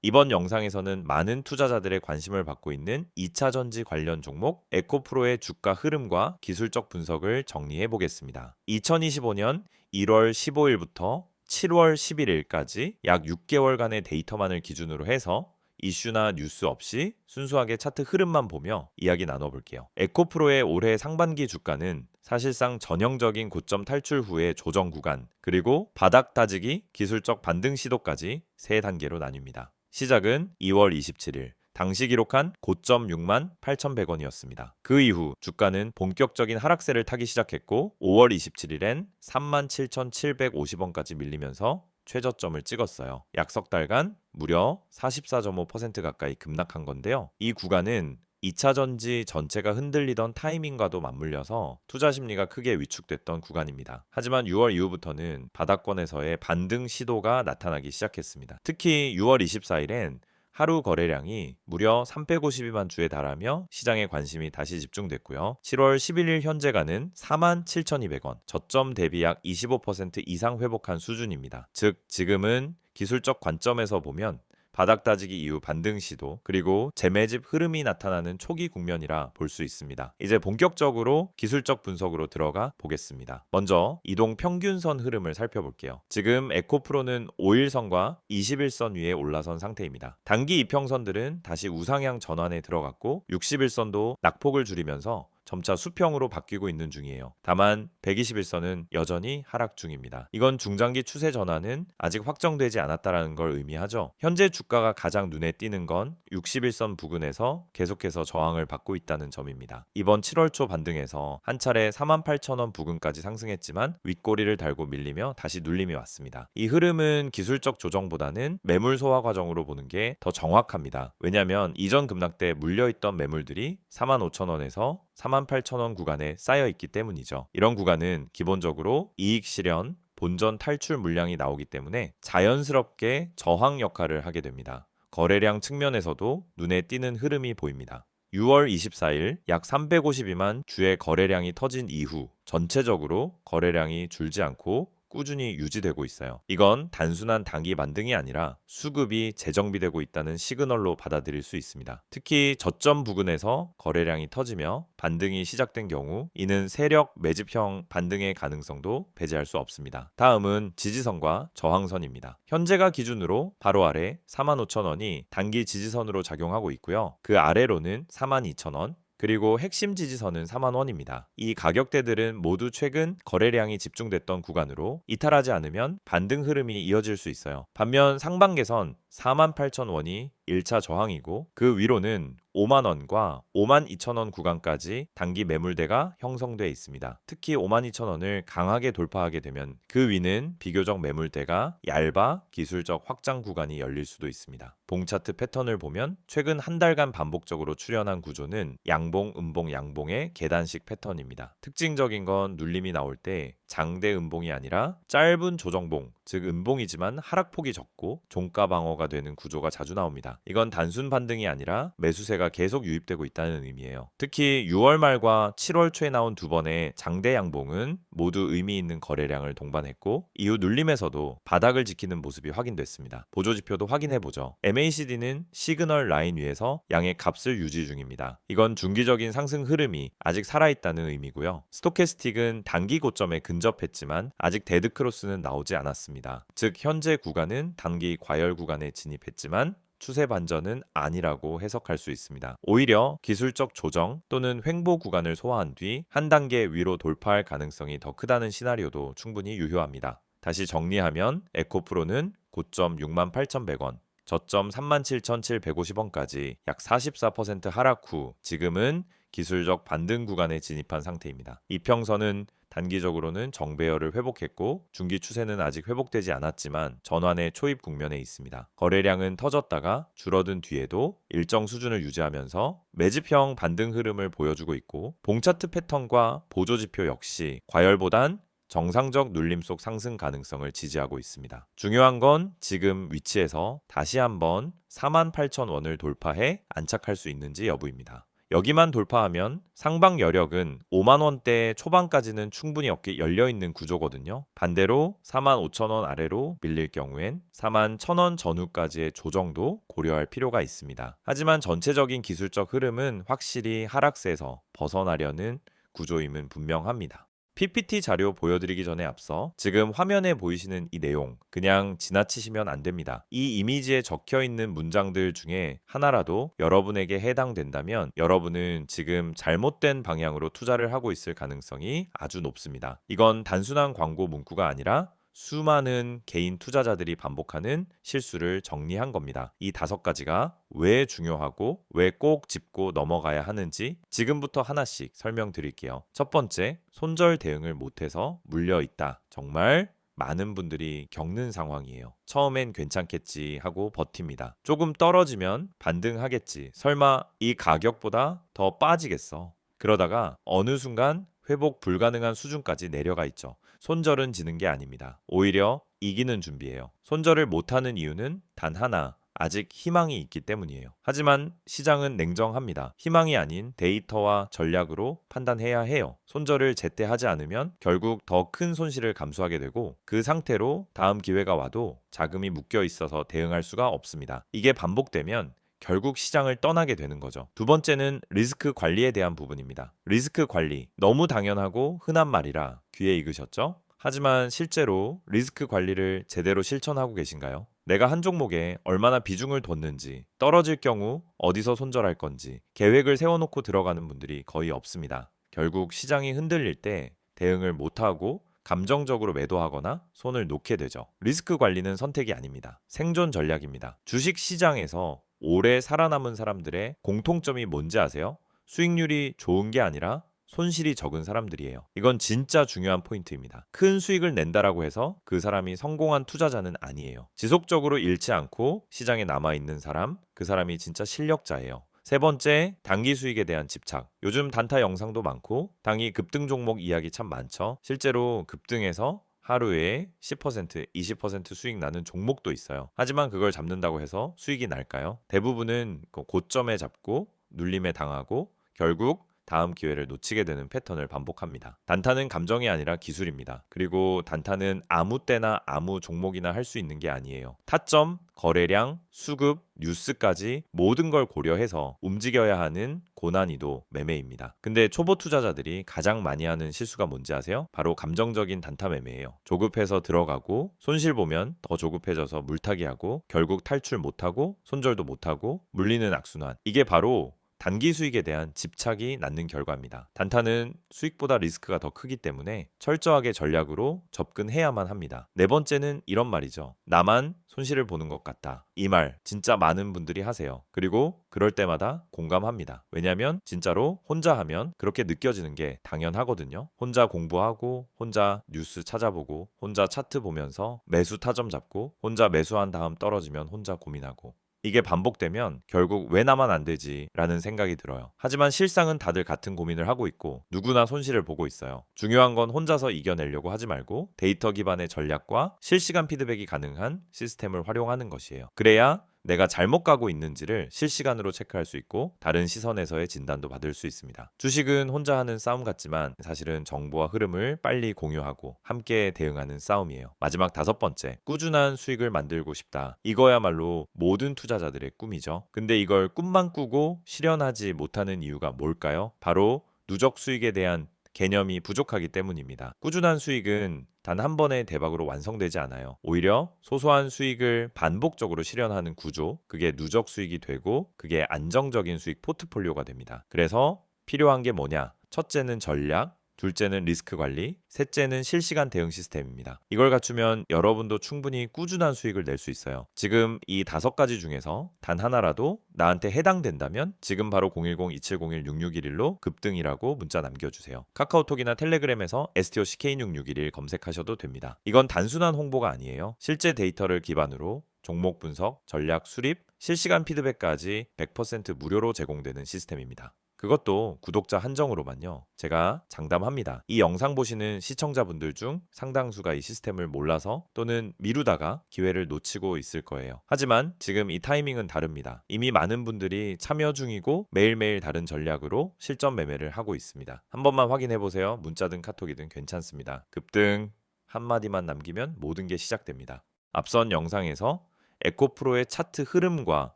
이번 영상에서는 많은 투자자들의 관심을 받고 있는 2차 전지 관련 종목 에코프로의 주가 흐름과 기술적 분석을 정리해 보겠습니다. 2025년 1월 15일부터 7월 11일까지 약 6개월간의 데이터만을 기준으로 해서 이슈나 뉴스 없이 순수하게 차트 흐름만 보며 이야기 나눠볼게요. 에코프로의 올해 상반기 주가는 사실상 전형적인 고점 탈출 후의 조정 구간, 그리고 바닥 다지기, 기술적 반등 시도까지 세 단계로 나뉩니다. 시작은 2월 27일. 당시 기록한 고점 6만 8,100원이었습니다. 그 이후 주가는 본격적인 하락세를 타기 시작했고 5월 27일엔 3만 7,750원까지 밀리면서 최저점을 찍었어요. 약 석 달간 무려 44.5% 가까이 급락한 건데요. 이 구간은 2차 전지 전체가 흔들리던 타이밍과도 맞물려서 투자 심리가 크게 위축됐던 구간입니다. 하지만 6월 이후부터는 바닥권에서의 반등 시도가 나타나기 시작했습니다. 특히 6월 24일엔 하루 거래량이 무려 352만 주에 달하며 시장의 관심이 다시 집중됐고요. 7월 11일 현재가는 47,200원, 저점 대비 약 25% 이상 회복한 수준입니다. 즉, 지금은 기술적 관점에서 보면 바닥 다지기 이후 반등 시도, 그리고 재매집 흐름이 나타나는 초기 국면이라 볼 수 있습니다. 이제 본격적으로 기술적 분석으로 들어가 보겠습니다. 먼저 이동 평균선 흐름을 살펴볼게요. 지금 에코프로는 5일선과 21선 위에 올라선 상태입니다. 단기 이평선들은 다시 우상향 전환에 들어갔고 61선도 낙폭을 줄이면서 점차 수평으로 바뀌고 있는 중이에요. 다만 121선은 여전히 하락 중입니다. 이건 중장기 추세 전환은 아직 확정되지 않았다는 걸 의미하죠. 현재 주가가 가장 눈에 띄는 건 61선 부근에서 계속해서 저항을 받고 있다는 점입니다. 이번 7월 초 반등에서 한 차례 48,000원 부근까지 상승했지만 윗꼬리를 달고 밀리며 다시 눌림이 왔습니다. 이 흐름은 기술적 조정보다는 매물 소화 과정으로 보는 게 더 정확합니다. 왜냐하면 이전 급락 때 물려있던 매물들이 45,000원에서 48,000원 구간에 쌓여 있기 때문이죠. 이런 구간은 기본적으로 이익 실현, 본전 탈출 물량이 나오기 때문에 자연스럽게 저항 역할을 하게 됩니다. 거래량 측면에서도 눈에 띄는 흐름이 보입니다. 6월 24일 약 352만 주의 거래량이 터진 이후 전체적으로 거래량이 줄지 않고 꾸준히 유지되고 있어요. 이건 단순한 단기 반등이 아니라 수급이 재정비되고 있다는 시그널로 받아들일 수 있습니다. 특히 저점 부근에서 거래량이 터지며 반등이 시작된 경우 이는 세력 매집형 반등의 가능성도 배제할 수 없습니다. 다음은 지지선과 저항선입니다. 현재가 기준으로 바로 아래 45,000원이 단기 지지선으로 작용하고 있고요. 그 아래로는 42,000원, 그리고 핵심 지지선은 4만 원입니다. 이 가격대들은 모두 최근 거래량이 집중됐던 구간으로 이탈하지 않으면 반등 흐름이 이어질 수 있어요. 반면 상방개선 48,000원이 1차 저항이고 그 위로는 5만원과 52,000원 구간까지 단기 매물대가 형성돼 있습니다. 특히 52,000원을 강하게 돌파하게 되면 그 위는 비교적 매물대가 얇아 기술적 확장 구간이 열릴 수도 있습니다. 봉차트 패턴을 보면 최근 한 달간 반복적으로 출현한 구조는 양봉, 음봉, 양봉의 계단식 패턴입니다. 특징적인 건 눌림이 나올 때 장대 음봉이 아니라 짧은 조정봉, 즉 음봉이지만 하락폭이 적고 종가 방어가 되는 구조가 자주 나옵니다. 이건 단순 반등이 아니라 매수세가 계속 유입되고 있다는 의미예요. 특히 6월 말과 7월 초에 나온 두 번의 장대 양봉은 모두 의미 있는 거래량을 동반했고 이후 눌림에서도 바닥을 지키는 모습이 확인됐습니다. 보조지표도 확인해보죠. MACD는 시그널 라인 위에서 양의 값을 유지 중입니다. 이건 중기적인 상승 흐름이 아직 살아있다는 의미고요. 스토캐스틱은 단기 고점에 근접했지만 아직 데드크로스는 나오지 않았습니다. 즉 현재 구간은 단기 과열 구간에 진입했지만 추세 반전은 아니라고 해석할 수 있습니다. 오히려 기술적 조정 또는 횡보 구간을 소화한 뒤 한 단계 위로 돌파할 가능성이 더 크다는 시나리오도 충분히 유효합니다. 다시 정리하면 에코프로는 고점 68,100원, 저점 37,750원까지 약 44% 하락 후 지금은 기술적 반등 구간에 진입한 상태입니다. 이평선은 단기적으로는 정배열을 회복했고 중기 추세는 아직 회복되지 않았지만 전환의 초입 국면에 있습니다. 거래량은 터졌다가 줄어든 뒤에도 일정 수준을 유지하면서 매집형 반등 흐름을 보여주고 있고 봉차트 패턴과 보조지표 역시 과열보단 정상적 눌림 속 상승 가능성을 지지하고 있습니다. 중요한 건 지금 위치에서 다시 한번 48,000원을 돌파해 안착할 수 있는지 여부입니다. 여기만 돌파하면 상방 여력은 5만 원대 초반까지는 충분히 열려 있는 구조거든요. 반대로 4만 5천 원 아래로 밀릴 경우엔 4만 1천 원 전후까지의 조정도 고려할 필요가 있습니다. 하지만 전체적인 기술적 흐름은 확실히 하락세에서 벗어나려는 구조임은 분명합니다. PPT 자료 보여드리기 전에 앞서 지금 화면에 보이시는 이 내용 그냥 지나치시면 안 됩니다. 이 이미지에 적혀 있는 문장들 중에 하나라도 여러분에게 해당된다면 여러분은 지금 잘못된 방향으로 투자를 하고 있을 가능성이 아주 높습니다. 이건 단순한 광고 문구가 아니라 수많은 개인 투자자들이 반복하는 실수를 정리한 겁니다. 이 5가지가 왜 중요하고 왜 꼭 짚고 넘어가야 하는지 지금부터 하나씩 설명드릴게요. 첫 번째, 손절 대응을 못해서 물려있다. 정말 많은 분들이 겪는 상황이에요. 처음엔 괜찮겠지 하고 버팁니다. 조금 떨어지면 반등하겠지. 설마 이 가격보다 더 빠지겠어. 그러다가 어느 순간 회복 불가능한 수준까지 내려가 있죠. 손절은 지는 게 아닙니다. 오히려 이기는 준비예요. 손절을 못하는 이유는 단 하나, 아직 희망이 있기 때문이에요. 하지만 시장은 냉정합니다. 희망이 아닌 데이터와 전략으로 판단해야 해요. 손절을 제때 하지 않으면 결국 더 큰 손실을 감수하게 되고 그 상태로 다음 기회가 와도 자금이 묶여 있어서 대응할 수가 없습니다. 이게 반복되면 결국 시장을 떠나게 되는 거죠. 두 번째는 리스크 관리에 대한 부분입니다. 리스크 관리, 너무 당연하고 흔한 말이라 귀에 익으셨죠? 하지만 실제로 리스크 관리를 제대로 실천하고 계신가요? 내가 한 종목에 얼마나 비중을 뒀는지, 떨어질 경우 어디서 손절할 건지 계획을 세워놓고 들어가는 분들이 거의 없습니다. 결국 시장이 흔들릴 때 대응을 못하고 감정적으로 매도하거나 손을 놓게 되죠. 리스크 관리는 선택이 아닙니다. 생존 전략입니다. 주식 시장에서 오래 살아남은 사람들의 공통점이 뭔지 아세요? 수익률이 좋은 게 아니라 손실이 적은 사람들이에요. 이건 진짜 중요한 포인트입니다. 큰 수익을 낸다라고 해서 그 사람이 성공한 투자자는 아니에요. 지속적으로 잃지 않고 시장에 남아있는 사람, 그 사람이 진짜 실력자예요. 세 번째, 단기 수익에 대한 집착. 요즘 단타 영상도 많고 단기 급등 종목 이야기 참 많죠. 실제로 급등해서 하루에 10%, 20% 수익 나는 종목도 있어요. 하지만 그걸 잡는다고 해서 수익이 날까요? 대부분은 고점에 잡고 눌림에 당하고 결국 다음 기회를 놓치게 되는 패턴을 반복합니다. 단타는 감정이 아니라 기술입니다. 그리고 단타는 아무 때나 아무 종목이나 할 수 있는 게 아니에요. 타점, 거래량, 수급, 뉴스까지 모든 걸 고려해서 움직여야 하는 고난이도 매매입니다. 근데 초보 투자자들이 가장 많이 하는 실수가 뭔지 아세요? 바로 감정적인 단타 매매예요. 조급해서 들어가고 손실 보면 더 조급해져서 물타기하고 결국 탈출 못하고 손절도 못하고 물리는 악순환. 이게 바로 단기 수익에 대한 집착이 낳는 결과입니다. 단타는 수익보다 리스크가 더 크기 때문에 철저하게 전략으로 접근해야만 합니다. 네 번째는 이런 말이죠. 나만 손실을 보는 것 같다. 이 말 진짜 많은 분들이 하세요. 그리고 그럴 때마다 공감합니다. 왜냐하면 진짜로 혼자 하면 그렇게 느껴지는 게 당연하거든요. 혼자 공부하고 혼자 뉴스 찾아보고 혼자 차트 보면서 매수 타점 잡고 혼자 매수한 다음 떨어지면 혼자 고민하고 이게 반복되면 결국 왜 나만 안 되지? 라는 생각이 들어요. 하지만 실상은 다들 같은 고민을 하고 있고 누구나 손실을 보고 있어요. 중요한 건 혼자서 이겨내려고 하지 말고 데이터 기반의 전략과 실시간 피드백이 가능한 시스템을 활용하는 것이에요. 그래야 내가 잘못 가고 있는지를 실시간으로 체크할 수 있고 다른 시선에서의 진단도 받을 수 있습니다. 주식은 혼자 하는 싸움 같지만 사실은 정보와 흐름을 빨리 공유하고 함께 대응하는 싸움이에요. 마지막 5번째, 꾸준한 수익을 만들고 싶다. 이거야말로 모든 투자자들의 꿈이죠. 근데 이걸 꿈만 꾸고 실현하지 못하는 이유가 뭘까요? 바로 누적 수익에 대한 개념이 부족하기 때문입니다. 꾸준한 수익은 단 한 번의 대박으로 완성되지 않아요. 오히려 소소한 수익을 반복적으로 실현하는 구조, 그게 누적 수익이 되고 그게 안정적인 수익 포트폴리오가 됩니다. 그래서 필요한 게 뭐냐? 첫째는 전략, 둘째는 리스크 관리, 셋째는 실시간 대응 시스템입니다. 이걸 갖추면 여러분도 충분히 꾸준한 수익을 낼 수 있어요. 지금 이 5가지 중에서 단 하나라도 나한테 해당된다면 지금 바로 010-2701-6611로 급등이라고 문자 남겨주세요. 카카오톡이나 텔레그램에서 STOC K6611 검색하셔도 됩니다. 이건 단순한 홍보가 아니에요. 실제 데이터를 기반으로 종목 분석, 전략 수립, 실시간 피드백까지 100% 무료로 제공되는 시스템입니다. 그것도 구독자 한정으로만요. 제가 장담합니다. 이 영상 보시는 시청자분들 중 상당수가 이 시스템을 몰라서 또는 미루다가 기회를 놓치고 있을 거예요. 하지만 지금 이 타이밍은 다릅니다. 이미 많은 분들이 참여 중이고 매일매일 다른 전략으로 실전 매매를 하고 있습니다. 한 번만 확인해 보세요. 문자든 카톡이든 괜찮습니다. 급등 한마디만 남기면 모든 게 시작됩니다. 앞선 영상에서 에코프로의 차트 흐름과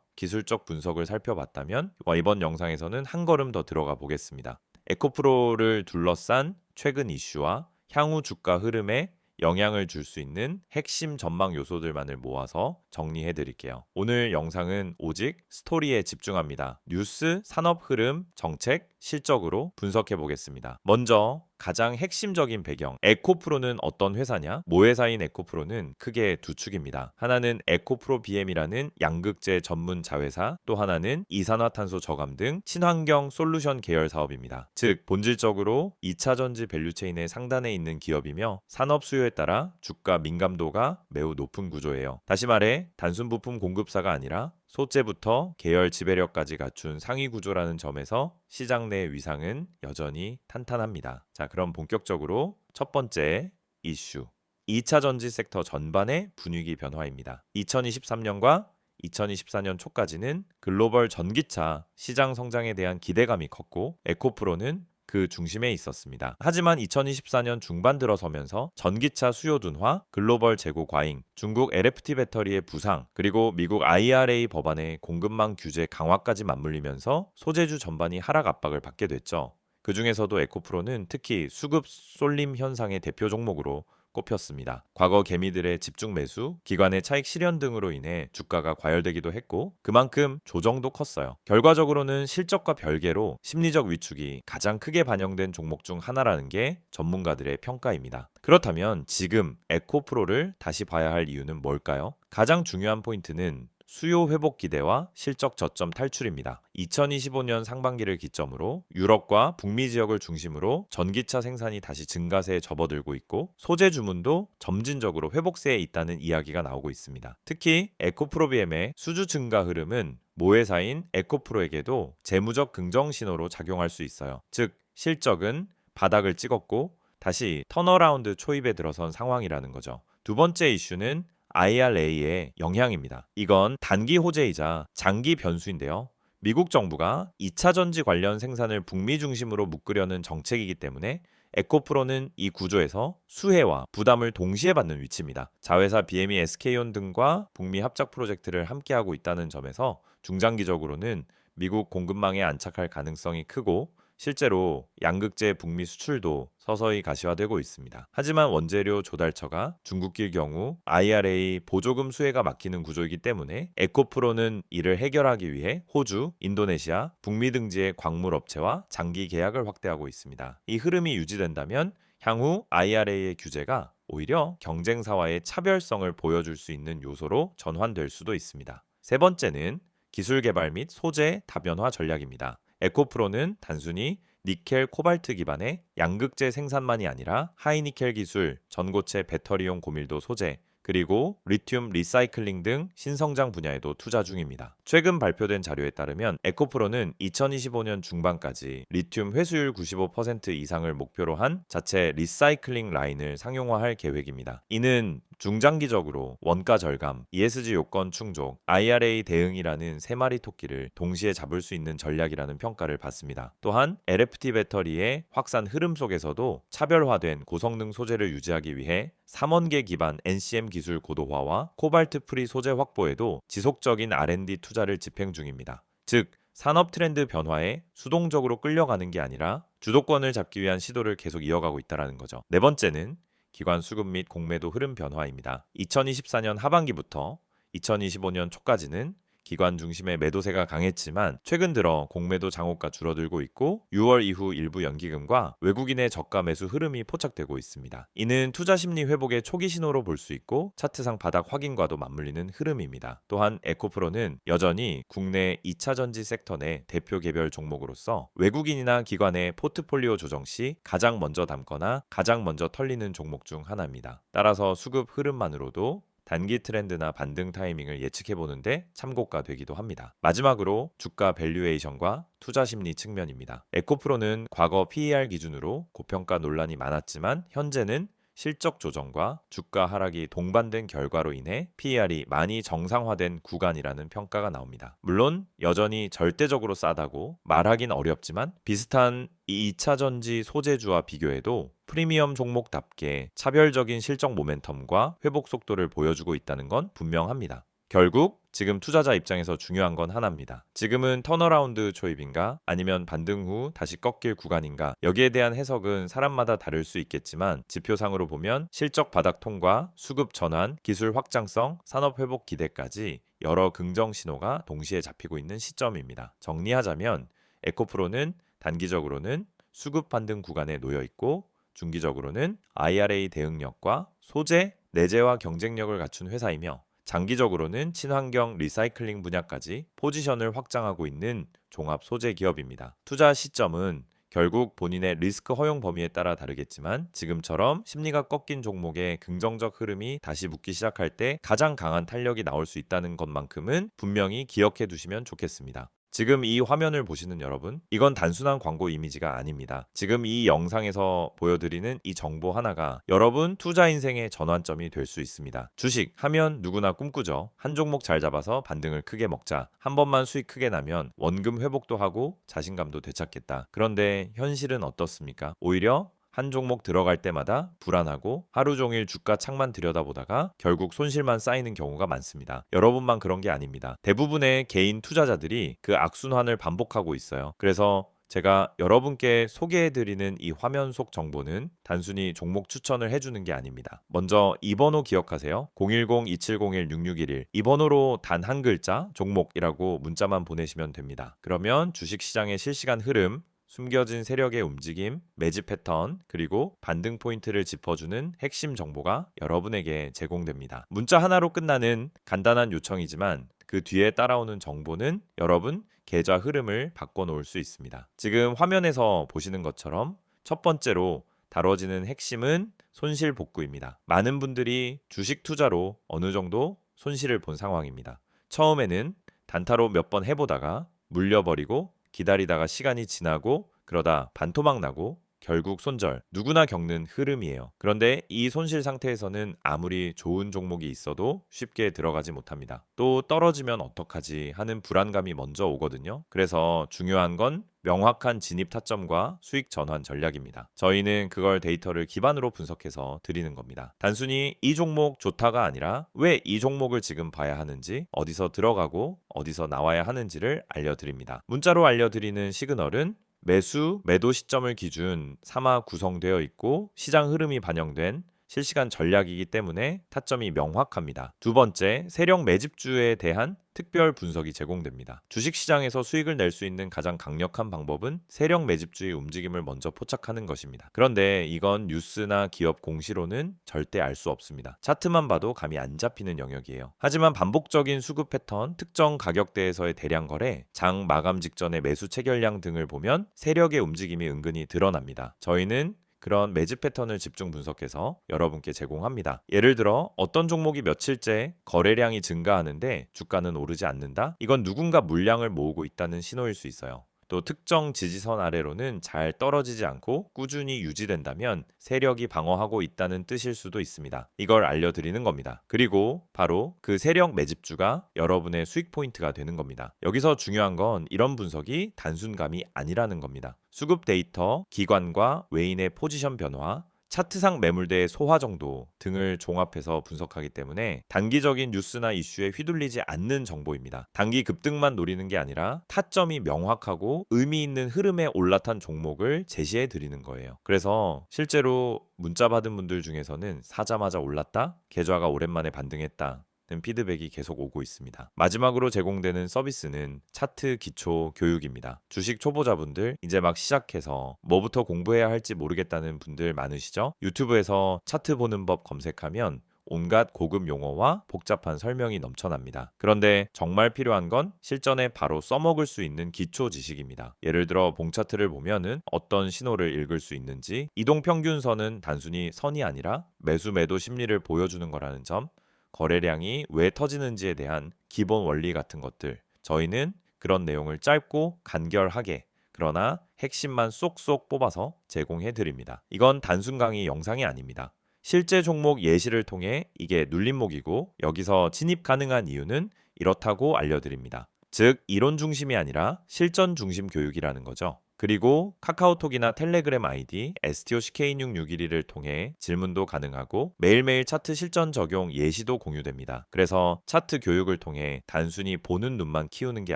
기술적 분석을 살펴봤다면 이번 영상에서는 한 걸음 더 들어가 보겠습니다. 에코프로를 둘러싼 최근 이슈와 향후 주가 흐름에 영향을 줄 수 있는 핵심 전망 요소들만을 모아서 정리해 드릴게요. 오늘 영상은 오직 스토리에 집중합니다. 뉴스, 산업 흐름, 정책, 실적으로 분석해 보겠습니다. 먼저 가장 핵심적인 배경, 에코프로는 어떤 회사냐? 모회사인 에코프로는 크게 두 축입니다. 하나는 에코프로 BM이라는 양극재 전문 자회사, 또 하나는 이산화탄소 저감 등 친환경 솔루션 계열 사업입니다. 즉 본질적으로 2차 전지 밸류체인의 상단에 있는 기업이며 산업 수요에 따라 주가 민감도가 매우 높은 구조예요. 다시 말해 단순 부품 공급사가 아니라 소재부터 계열 지배력까지 갖춘 상위 구조라는 점에서 시장 내 위상은 여전히 탄탄합니다. 자, 그럼 본격적으로 첫 번째 이슈. 2차 전지 섹터 전반의 분위기 변화입니다. 2023년과 2024년 초까지는 글로벌 전기차 시장 성장에 대한 기대감이 컸고 에코프로는 그 중심에 있었습니다. 하지만 2024년 중반 들어서면서 전기차 수요 둔화, 글로벌 재고 과잉, 중국 LFT 배터리의 부상, 그리고 미국 IRA 법안의 공급망 규제 강화까지 맞물리면서 소재주 전반이 하락 압박을 받게 됐죠. 그 중에서도 에코프로는 특히 수급 쏠림 현상의 대표 종목으로 꼽혔습니다. 과거 개미들의 집중 매수, 기관의 차익 실현 등으로 인해 주가가 과열되기도 했고 그만큼 조정도 컸어요. 결과적으로는 실적과 별개로 심리적 위축이 가장 크게 반영된 종목 중 하나라는 게 전문가들의 평가입니다. 그렇다면 지금 에코프로를 다시 봐야 할 이유는 뭘까요? 가장 중요한 포인트는 수요 회복 기대와 실적 저점 탈출입니다. 2025년 상반기를 기점으로 유럽과 북미 지역을 중심으로 전기차 생산이 다시 증가세에 접어들고 있고 소재 주문도 점진적으로 회복세에 있다는 이야기가 나오고 있습니다. 특히 에코프로비엠의 수주 증가 흐름은 모회사인 에코프로에게도 재무적 긍정 신호로 작용할 수 있어요. 즉 실적은 바닥을 찍었고 다시 턴어라운드 초입에 들어선 상황이라는 거죠. 두 번째 이슈는 IRA의 영향입니다. 이건 단기 호재이자 장기 변수인데요. 미국 정부가 2차 전지 관련 생산을 북미 중심으로 묶으려는 정책이기 때문에 에코프로는 이 구조에서 수혜와 부담을 동시에 받는 위치입니다. 자회사 BME SK온 등과 북미 합작 프로젝트를 함께하고 있다는 점에서 중장기적으로는 미국 공급망에 안착할 가능성이 크고 실제로 양극재 북미 수출도 서서히 가시화되고 있습니다. 하지만 원재료 조달처가 중국길 경우 IRA 보조금 수혜가 막히는 구조이기 때문에 에코프로는 이를 해결하기 위해 호주, 인도네시아, 북미 등지의 광물 업체와 장기 계약을 확대하고 있습니다. 이 흐름이 유지된다면 향후 IRA의 규제가 오히려 경쟁사와의 차별성을 보여줄 수 있는 요소로 전환될 수도 있습니다. 세 번째는 기술 개발 및 소재 다변화 전략입니다. 에코프로는 단순히 니켈, 코발트 기반의 양극재 생산만이 아니라 하이니켈 기술, 전고체 배터리용 고밀도 소재, 그리고 리튬 리사이클링 등 신성장 분야에도 투자 중입니다. 최근 발표된 자료에 따르면 에코프로는 2025년 중반까지 리튬 회수율 95% 이상을 목표로 한 자체 리사이클링 라인을 상용화할 계획입니다. 이는 중장기적으로 원가 절감, ESG 요건 충족, IRA 대응이라는 세 마리 토끼를 동시에 잡을 수 있는 전략이라는 평가를 받습니다. 또한 LFT 배터리의 확산 흐름 속에서도 차별화된 고성능 소재를 유지하기 위해 3원계 기반 NCM 기술 고도화와 코발트 프리 소재 확보에도 지속적인 R&D 투자를 집행 중입니다. 즉, 산업 트렌드 변화에 수동적으로 끌려가는 게 아니라 주도권을 잡기 위한 시도를 계속 이어가고 있다는 거죠. 네 번째는 기관 수급 및 공매도 흐름 변화입니다. 2024년 하반기부터 2025년 초까지는 기관 중심의 매도세가 강했지만 최근 들어 공매도 장호가 줄어들고 있고 6월 이후 일부 연기금과 외국인의 저가 매수 흐름이 포착되고 있습니다. 이는 투자 심리 회복의 초기 신호로 볼 수 있고 차트상 바닥 확인과도 맞물리는 흐름입니다. 또한 에코프로는 여전히 국내 2차 전지 섹터 내 대표 개별 종목으로서 외국인이나 기관의 포트폴리오 조정 시 가장 먼저 담거나 가장 먼저 털리는 종목 중 하나입니다. 따라서 수급 흐름만으로도 단기 트렌드나 반등 타이밍을 예측해 보는데 참고가 되기도 합니다. 마지막으로 주가 밸류에이션과 투자 심리 측면입니다. 에코프로는 과거 PER 기준으로 고평가 논란이 많았지만 현재는 실적 조정과 주가 하락이 동반된 결과로 인해 PER이 많이 정상화된 구간이라는 평가가 나옵니다. 물론 여전히 절대적으로 싸다고 말하긴 어렵지만 비슷한 2차전지 소재주와 비교해도 프리미엄 종목답게 차별적인 실적 모멘텀과 회복 속도를 보여주고 있다는 건 분명합니다. 결국 지금 투자자 입장에서 중요한 건 하나입니다. 지금은 턴어라운드 초입인가 아니면 반등 후 다시 꺾일 구간인가, 여기에 대한 해석은 사람마다 다를 수 있겠지만 지표상으로 보면 실적 바닥 통과, 수급 전환, 기술 확장성, 산업 회복 기대까지 여러 긍정 신호가 동시에 잡히고 있는 시점입니다. 정리하자면 에코프로는 단기적으로는 수급 반등 구간에 놓여 있고, 중기적으로는 IRA 대응력과 소재, 내재화 경쟁력을 갖춘 회사이며, 장기적으로는 친환경 리사이클링 분야까지 포지션을 확장하고 있는 종합 소재 기업입니다. 투자 시점은 결국 본인의 리스크 허용 범위에 따라 다르겠지만 지금처럼 심리가 꺾인 종목의 긍정적 흐름이 다시 붙기 시작할 때 가장 강한 탄력이 나올 수 있다는 것만큼은 분명히 기억해 두시면 좋겠습니다. 지금 이 화면을 보시는 여러분, 이건 단순한 광고 이미지가 아닙니다. 지금 이 영상에서 보여드리는 이 정보 하나가 여러분 투자 인생의 전환점이 될 수 있습니다. 주식 하면 누구나 꿈꾸죠. 한 종목 잘 잡아서 반등을 크게 먹자. 한 번만 수익 크게 나면 원금 회복도 하고 자신감도 되찾겠다. 그런데 현실은 어떻습니까? 오히려 한 종목 들어갈 때마다 불안하고 하루 종일 주가 창만 들여다보다가 결국 손실만 쌓이는 경우가 많습니다. 여러분만 그런 게 아닙니다. 대부분의 개인 투자자들이 그 악순환을 반복하고 있어요. 그래서 제가 여러분께 소개해드리는 이 화면 속 정보는 단순히 종목 추천을 해주는 게 아닙니다. 먼저 이 번호 기억하세요. 010-2701-6611. 이 번호로 단 한 글자 종목이라고 문자만 보내시면 됩니다. 그러면 주식시장의 실시간 흐름, 숨겨진 세력의 움직임, 매집 패턴, 그리고 반등 포인트를 짚어주는 핵심 정보가 여러분에게 제공됩니다. 문자 하나로 끝나는 간단한 요청이지만 그 뒤에 따라오는 정보는 여러분 계좌 흐름을 바꿔놓을 수 있습니다. 지금 화면에서 보시는 것처럼 첫 번째로 다뤄지는 핵심은 손실 복구입니다. 많은 분들이 주식 투자로 어느 정도 손실을 본 상황입니다. 처음에는 단타로 몇 번 해보다가 물려버리고 기다리다가 시간이 지나고 그러다 반토막 나고 결국 손절, 누구나 겪는 흐름이에요. 그런데 이 손실 상태에서는 아무리 좋은 종목이 있어도 쉽게 들어가지 못합니다. 또 떨어지면 어떡하지 하는 불안감이 먼저 오거든요. 그래서 중요한 건 명확한 진입 타점과 수익 전환 전략입니다. 저희는 그걸 데이터를 기반으로 분석해서 드리는 겁니다. 단순히 이 종목 좋다가 아니라 왜 이 종목을 지금 봐야 하는지, 어디서 들어가고 어디서 나와야 하는지를 알려드립니다. 문자로 알려드리는 시그널은 매수, 매도 시점을 기준 3화 구성되어 있고 시장 흐름이 반영된 실시간 전략이기 때문에 타점이 명확합니다. 두 번째, 세력 매집주에 대한 특별 분석이 제공됩니다. 주식시장에서 수익을 낼 수 있는 가장 강력한 방법은 세력 매집주의 움직임을 먼저 포착하는 것입니다. 그런데 이건 뉴스나 기업 공시로는 절대 알 수 없습니다. 차트만 봐도 감이 안 잡히는 영역이에요. 하지만 반복적인 수급 패턴, 특정 가격대에서의 대량 거래, 장 마감 직전의 매수 체결량 등을 보면 세력의 움직임이 은근히 드러납니다. 저희는 그런 매집 패턴을 집중 분석해서 여러분께 제공합니다. 예를 들어 어떤 종목이 며칠째 거래량이 증가하는데 주가는 오르지 않는다? 이건 누군가 물량을 모으고 있다는 신호일 수 있어요. 또 특정 지지선 아래로는 잘 떨어지지 않고 꾸준히 유지된다면 세력이 방어하고 있다는 뜻일 수도 있습니다. 이걸 알려드리는 겁니다. 그리고 바로 그 세력 매집주가 여러분의 수익 포인트가 되는 겁니다. 여기서 중요한 건 이런 분석이 단순감이 아니라는 겁니다. 수급 데이터, 기관과 외인의 포지션 변화, 차트상 매물대의 소화 정도 등을 종합해서 분석하기 때문에 단기적인 뉴스나 이슈에 휘둘리지 않는 정보입니다. 단기 급등만 노리는 게 아니라 타점이 명확하고 의미 있는 흐름에 올라탄 종목을 제시해 드리는 거예요. 그래서 실제로 문자 받은 분들 중에서는 사자마자 올랐다? 계좌가 오랜만에 반등했다. 피드백이 계속 오고 있습니다. 마지막으로 제공되는 서비스는 차트 기초 교육입니다. 주식 초보자분들 이제 막 시작해서 뭐부터 공부해야 할지 모르겠다는 분들 많으시죠? 유튜브에서 차트 보는 법 검색하면 온갖 고급 용어와 복잡한 설명이 넘쳐납니다. 그런데 정말 필요한 건 실전에 바로 써먹을 수 있는 기초 지식입니다. 예를 들어 봉차트를 보면은 어떤 신호를 읽을 수 있는지, 이동평균선은 단순히 선이 아니라 매수 매도 심리를 보여주는 거라는 점, 거래량이 왜 터지는지에 대한 기본 원리 같은 것들, 저희는 그런 내용을 짧고 간결하게 그러나 핵심만 쏙쏙 뽑아서 제공해 드립니다. 이건 단순 강의 영상이 아닙니다. 실제 종목 예시를 통해 이게 눌림목이고 여기서 진입 가능한 이유는 이렇다고 알려드립니다. 즉 이론 중심이 아니라 실전 중심 교육이라는 거죠. 그리고 카카오톡이나 텔레그램 아이디 STOCK661을 통해 질문도 가능하고 매일매일 차트 실전 적용 예시도 공유됩니다. 그래서 차트 교육을 통해 단순히 보는 눈만 키우는 게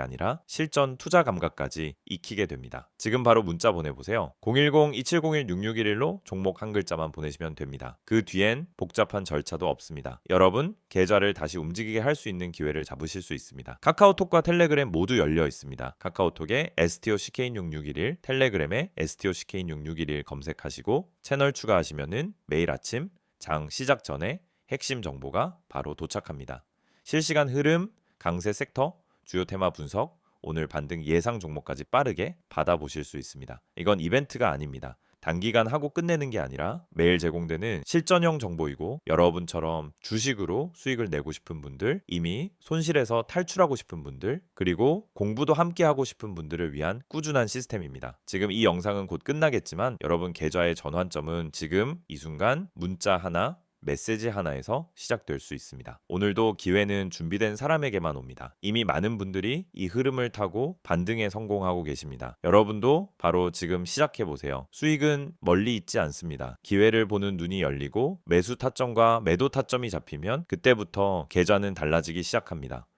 아니라 실전 투자 감각까지 익히게 됩니다. 지금 바로 문자 보내보세요. 010-2701-6611로 종목 한 글자만 보내시면 됩니다. 그 뒤엔 복잡한 절차도 없습니다. 여러분 계좌를 다시 움직이게 할 수 있는 기회를 잡으실 수 있습니다. 카카오톡과 텔레그램 모두 열려 있습니다. 카카오톡에 STOCK661, 텔레그램에 STOCK661 검색하시고 채널 추가하시면은 매일 아침 장 시작 전에 핵심 정보가 바로 도착합니다. 실시간 흐름, 강세 섹터, 주요 테마 분석, 오늘 반등 예상 종목까지 빠르게 받아보실 수 있습니다. 이건 이벤트가 아닙니다. 단기간 하고 끝내는 게 아니라 매일 제공되는 실전형 정보이고 여러분처럼 주식으로 수익을 내고 싶은 분들, 이미 손실에서 탈출하고 싶은 분들, 그리고 공부도 함께 하고 싶은 분들을 위한 꾸준한 시스템입니다. 지금 이 영상은 곧 끝나겠지만 여러분 계좌의 전환점은 지금 이 순간 문자 하나, 메시지 하나에서 시작될 수 있습니다. 오늘도 기회는 준비된 사람에게만 옵니다. 이미 많은 분들이 이 흐름을 타고 반등에 성공하고 계십니다. 여러분도 바로 지금 시작해보세요. 수익은 멀리 있지 않습니다. 기회를 보는 눈이 열리고 매수 타점과 매도 타점이 잡히면 그때부터 계좌는 달라지기 시작합니다.